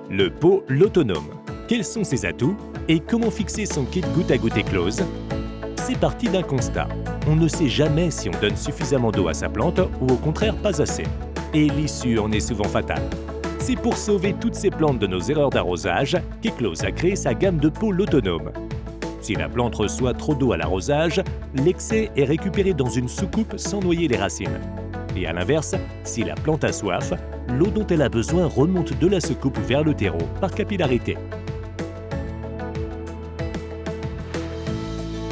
Le pot l'autonome. Quels sont ses atouts et comment fixer son kit goutte à goutte éclose? C'est parti d'un constat. On ne sait jamais si on donne suffisamment d'eau à sa plante ou au contraire pas assez. Et l'issue en est souvent fatale. C'est pour sauver toutes ces plantes de nos erreurs d'arrosage qu'Eclose a créé sa gamme de pots l'autonome. Si la plante reçoit trop d'eau à l'arrosage, l'excès est récupéré dans une soucoupe sans noyer les racines. Et à l'inverse, si la plante a soif, l'eau dont elle a besoin remonte de la soucoupe vers le terreau par capillarité.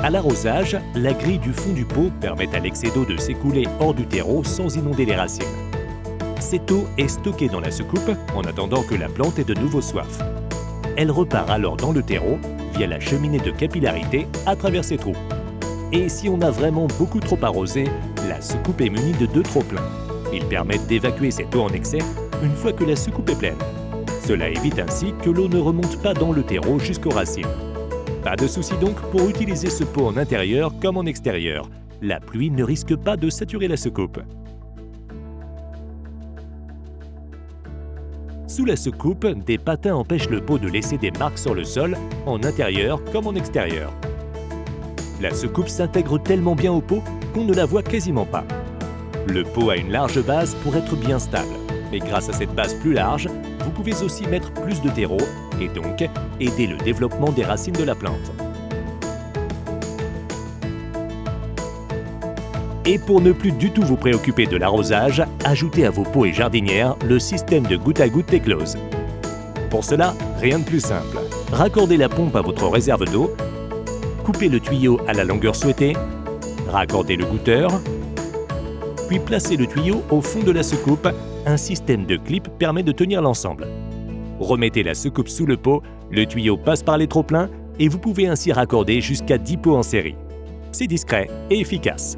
À l'arrosage, la grille du fond du pot permet à l'excès d'eau de s'écouler hors du terreau sans inonder les racines. Cette eau est stockée dans la soucoupe en attendant que la plante ait de nouveau soif. Elle repart alors dans le terreau via la cheminée de capillarité à travers ces trous. Et si on a vraiment beaucoup trop arrosé, la soucoupe est munie de 2 trop-pleins. Ils permettent d'évacuer cette eau en excès une fois que la soucoupe est pleine. Cela évite ainsi que l'eau ne remonte pas dans le terreau jusqu'aux racines. Pas de souci donc pour utiliser ce pot en intérieur comme en extérieur. La pluie ne risque pas de saturer la soucoupe. Sous la soucoupe, des patins empêchent le pot de laisser des marques sur le sol, en intérieur comme en extérieur. La soucoupe s'intègre tellement bien au pot qu'on ne la voit quasiment pas. Le pot a une large base pour être bien stable, mais grâce à cette base plus large, vous pouvez aussi mettre plus de terreau et donc aider le développement des racines de la plante. Et pour ne plus du tout vous préoccuper de l'arrosage, ajoutez à vos pots et jardinières le système de goutte à goutte Eclose. Pour cela, rien de plus simple. Raccordez la pompe à votre réserve d'eau, coupez le tuyau à la longueur souhaitée, raccordez le goutteur, puis placez le tuyau au fond de la soucoupe. Un système de clip permet de tenir l'ensemble. Remettez la soucoupe sous le pot, le tuyau passe par les trop-pleins et vous pouvez ainsi raccorder jusqu'à 10 pots en série. C'est discret et efficace.